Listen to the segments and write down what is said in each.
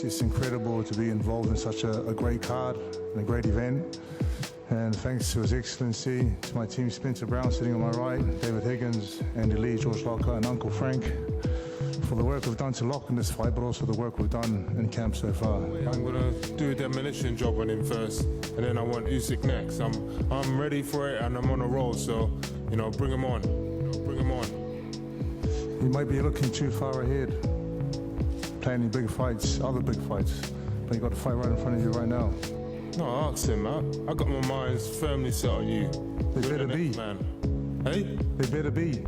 It's incredible to be involved in such a great card and a great event. And thanks to His Excellency, to my team, Spencer Brown sitting on my right, David Higgins, Andy Lee, George Lockhart, and Uncle Frank, for the work we've done to lock in this fight, but also the work we've done in camp so far. I'm gonna do a demolition job on him first, and then I want Usyk next. I'm ready for it, and I'm on a roll. So, you know, bring him on. Bring him on. You might be looking too far ahead, planning big fights, other big fights, but you got the fight right in front of you right now. No, ask him, man. I got my mind firmly set on you. They better be. Man. Hey? They better be.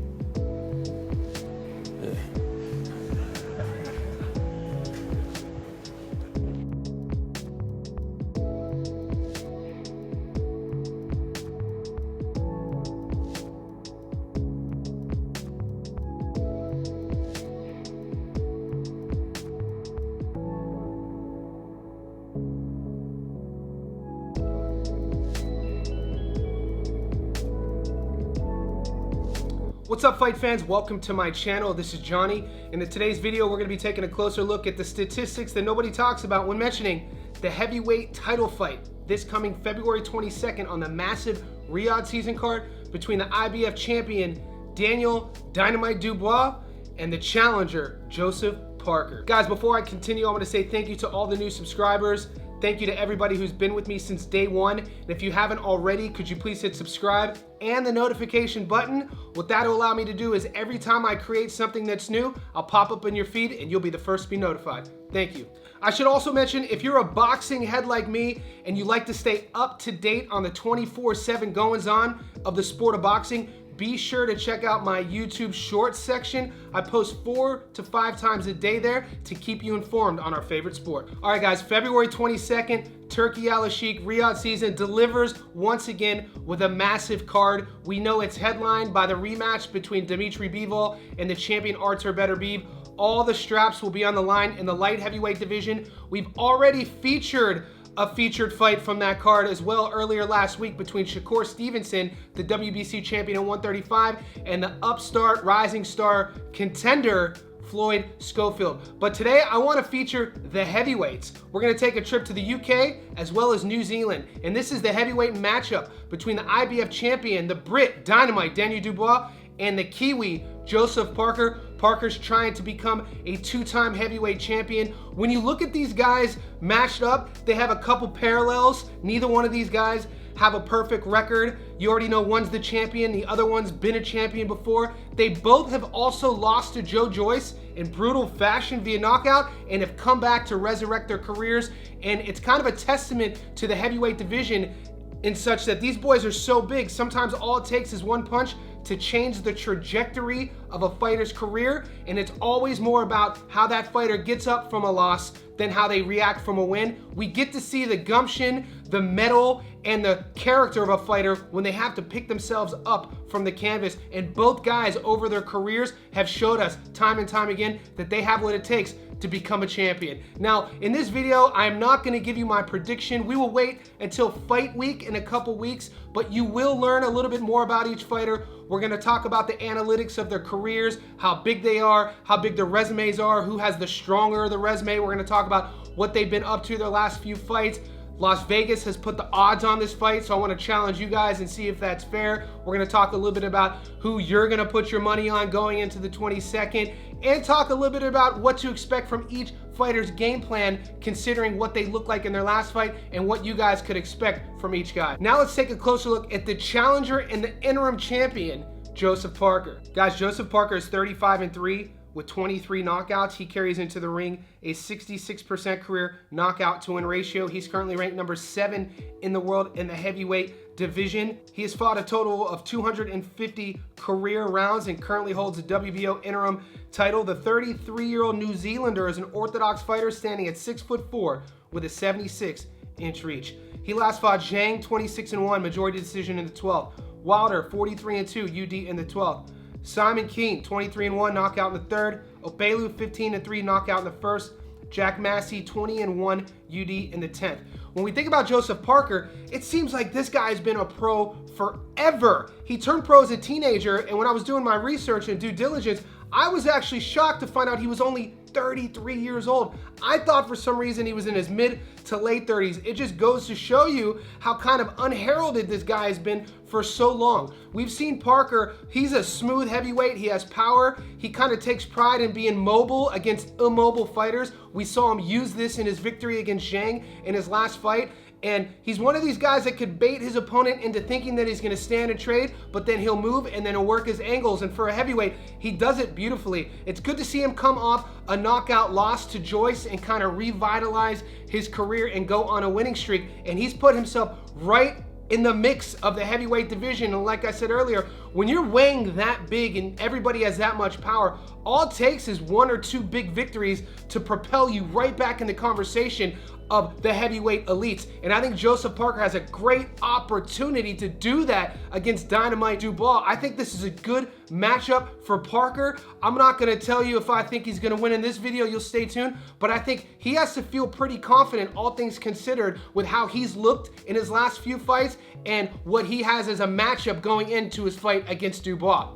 What's up, fight fans? Welcome to my channel. This is Johnny. In today's video, we're going to be taking a closer look at the statistics that nobody talks about when mentioning the heavyweight title fight this coming February 22nd on the massive Riyadh season card between the IBF champion Daniel Dynamite Dubois and the challenger Joseph Parker. Guys, before I continue, I want to say thank you to all the new subscribers. Thank you to everybody who's been with me since day one. And if you haven't already, could you please hit subscribe and the notification button? What that'll allow me to do is every time I create something that's new, I'll pop up in your feed and you'll be the first to be notified. Thank you. I should also mention, if you're a boxing head like me and you like to stay up to date on the 24/7 goings on of the sport of boxing, be sure to check out my YouTube Shorts section. I post 4 to 5 times a day there to keep you informed on our favorite sport. All right, guys, February 22nd, Turkey Al Sheikh Riyadh season delivers once again with a massive card. We know it's headlined by the rematch between Dimitri Bivol and the champion Artur Beterbiev. All the straps will be on the line in the light heavyweight division. We've already featured a featured fight from that card as well earlier last week between Shakur Stevenson, the WBC champion at 135, and the upstart rising star contender Floyd Schofield. But today I want to feature the heavyweights. We're going to take a trip to the UK as well as New Zealand, and this is the heavyweight matchup between the IBF champion, the Brit Dynamite Daniel Dubois, and the Kiwi Joseph Parker. Parker's trying to become a 2-time heavyweight champion. When you look at these guys matched up, they have a couple parallels. Neither one of these guys have a perfect record. You already know one's the champion, the other one's been a champion before. They both have also lost to Joe Joyce in brutal fashion via knockout and have come back to resurrect their careers. And it's kind of a testament to the heavyweight division in such that these boys are so big, sometimes all it takes is one punch to change the trajectory of a fighter's career, and it's always more about how that fighter gets up from a loss than how they react from a win. We get to see the gumption, the mettle, and the character of a fighter when they have to pick themselves up from the canvas, and both guys over their careers have showed us time and time again that they have what it takes to become a champion. Now, in this video, I'm not going to give you my prediction. We will wait until fight week in a couple weeks, but you will learn a little bit more about each fighter. We're going to talk about the analytics of their careers, how big they are, how big their resumes are, who has the stronger of the resume. We're going to talk about what they've been up to their last few fights. Las Vegas has put the odds on this fight, so I want to challenge you guys and see if that's fair. We're going to talk a little bit about who you're going to put your money on going into the 22nd, and talk a little bit about what to expect from each fighter's game plan, considering what they look like in their last fight and what you guys could expect from each guy. Now let's take a closer look at the challenger and the interim champion, Joseph Parker. Guys, Joseph Parker is 35-3 with 23 knockouts. He carries into the ring a 66% career knockout to win ratio. He's currently ranked number 7 in the world in the heavyweight division. He has fought a total of 250 career rounds and currently holds the WBO interim title. The 33-year-old New Zealander is an orthodox fighter standing at 6'4" with a 76-inch reach. He last fought Zhang 26-1, majority decision in the 12th. Wilder 43-2, UD in the 12th. Simon Keane, 23-1, knockout in the 3rd. Opelu, 15-3, knockout in the 1st. Jack Massey, 20-1, UD in the 10th. When we think about Joseph Parker, it seems like this guy's been a pro forever. He turned pro as a teenager, and when I was doing my research and due diligence, I was actually shocked to find out he was only 33 years old. I thought for some reason he was in his mid to late 30s. It just goes to show you how kind of unheralded this guy has been for so long. We've seen Parker, he's a smooth heavyweight, he has power, he kind of takes pride in being mobile against immobile fighters. We saw him use this in his victory against Zhang in his last fight. And he's one of these guys that could bait his opponent into thinking that he's gonna stand and trade, but then he'll move and then he'll work his angles. And for a heavyweight, he does it beautifully. It's good to see him come off a knockout loss to Joyce and kind of revitalize his career and go on a winning streak. And he's put himself right in the mix of the heavyweight division. And like I said earlier, when you're weighing that big and everybody has that much power, all it takes is one or two big victories to propel you right back in the conversation of the heavyweight elites. And I think Joseph Parker has a great opportunity to do that against Dynamite Dubois. I think this is a good matchup for Parker. I'm not gonna tell you if I think he's gonna win in this video, you'll stay tuned, but I think he has to feel pretty confident, all things considered, with how he's looked in his last few fights and what he has as a matchup going into his fight against Dubois.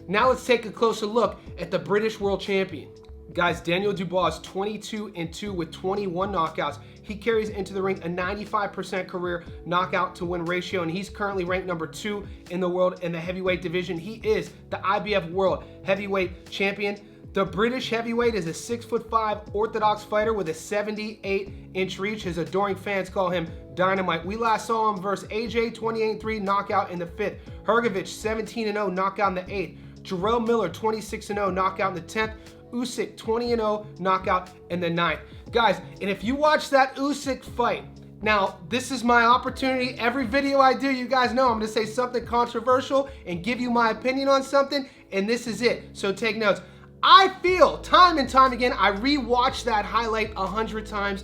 Now let's take a closer look at the British World Champion. Guys, Daniel Dubois is 22-2 with 21 knockouts. He carries into the ring a 95% career knockout to win ratio, and he's currently ranked number 2 in the world in the heavyweight division. He is the IBF World Heavyweight Champion. The British heavyweight is a 6'5" orthodox fighter with a 78-inch reach. His adoring fans call him Dynamite. We last saw him versus AJ, 28-3 knockout in the 5th. Hrgovic, 17-0 knockout in the 8th. Jarrell Miller, 26-0 knockout in the 10th. Usyk, 20-0 knockout in the 9th. Guys, and if you watch that Usyk fight, now this is my opportunity. Every video I do, you guys know I'm gonna say something controversial and give you my opinion on something, and this is it, so take notes. I feel, time and time again, I rewatched that highlight 100 times,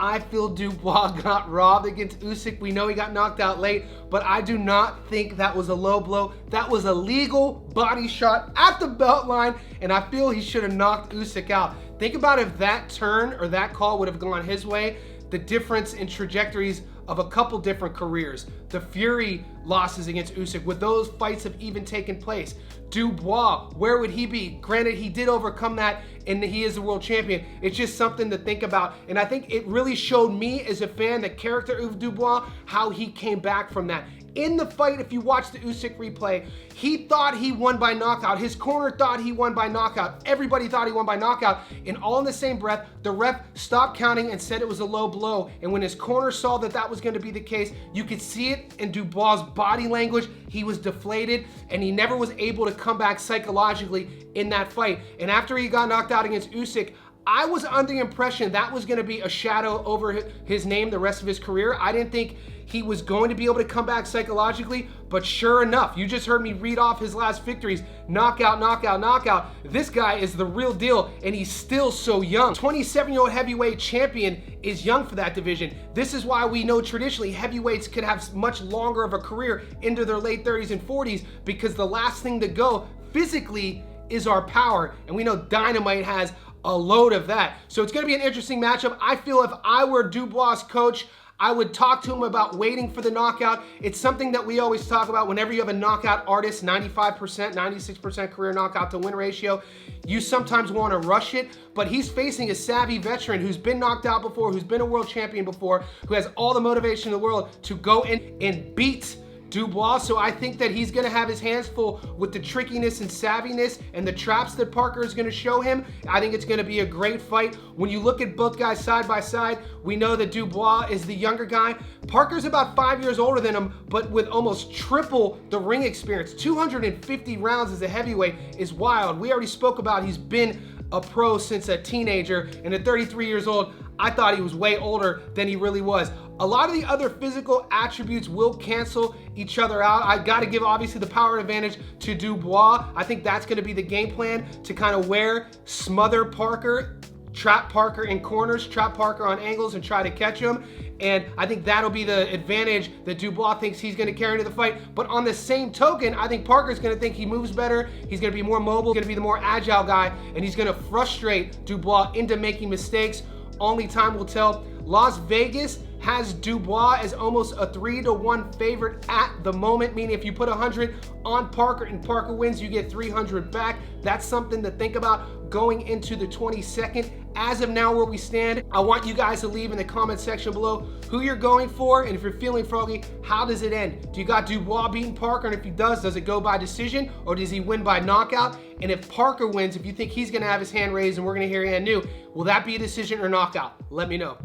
I feel Dubois got robbed against Usyk. We know he got knocked out late, but I do not think that was a low blow. That was a legal body shot at the belt line, and I feel he should have knocked Usyk out. Think about if that turn or that call would have gone his way, the difference in trajectories of a couple different careers. The Fury losses against Usyk, would those fights have even taken place? Dubois, where would he be? Granted, he did overcome that and he is the world champion. It's just something to think about. And I think it really showed me as a fan, the character of Dubois, how he came back from that. In the fight, if you watch the Usyk replay, he thought he won by knockout. His corner thought he won by knockout. Everybody thought he won by knockout. And all in the same breath, the ref stopped counting and said it was a low blow. And when his corner saw that that was going to be the case, you could see it in Dubois' body language. He was deflated and he never was able to come back psychologically in that fight. And after he got knocked out against Usyk, I was under the impression that was going to be a shadow over his name the rest of his career. I didn't think he was going to be able to come back psychologically, but sure enough, you just heard me read off his last victories. Knockout, knockout, knockout. This guy is the real deal, and he's still so young. 27-year-old heavyweight champion is young for that division. This is why we know traditionally heavyweights could have much longer of a career into their late 30s and 40s, because the last thing to go physically is our power, and we know Dynamite has a load of that. So it's going to be an interesting matchup. I feel if I were Dubois' coach, I would talk to him about waiting for the knockout. It's something that we always talk about whenever you have a knockout artist, 95%, 96% career knockout to win ratio. You sometimes want to rush it, but he's facing a savvy veteran who's been knocked out before, who's been a world champion before, who has all the motivation in the world to go in and beat Dubois. So I think that he's gonna have his hands full with the trickiness and savviness and the traps that Parker is gonna show him. I think it's gonna be a great fight. When you look at both guys side by side, we know that Dubois is the younger guy. Parker's about 5 years older than him, but with almost triple the ring experience. 250 rounds as a heavyweight is wild. We already spoke about he's been a pro since a teenager, and at 33 years old, I thought he was way older than he really was. A lot of the other physical attributes will cancel each other out. I gotta give obviously the power advantage to Dubois. I think that's gonna be the game plan, to kind of smother Parker, trap Parker in corners, trap Parker on angles and try to catch him. And I think that'll be the advantage that Dubois thinks he's gonna carry into the fight. But on the same token, I think Parker's gonna think he moves better, he's gonna be more mobile, gonna be the more agile guy, and he's gonna frustrate Dubois into making mistakes. Only time will tell. Las Vegas, has Dubois as almost a 3-1 favorite at the moment, meaning if you put 100 on Parker and Parker wins, you get 300 back. That's something to think about going into the 22nd. As of now, where we stand, I want you guys to leave in the comment section below who you're going for, and if you're feeling froggy, how does it end? Do you got Dubois beating Parker, and if he does it go by decision, or does he win by knockout? And if Parker wins, if you think he's gonna have his hand raised and we're gonna hear hand new, will that be a decision or knockout? Let me know.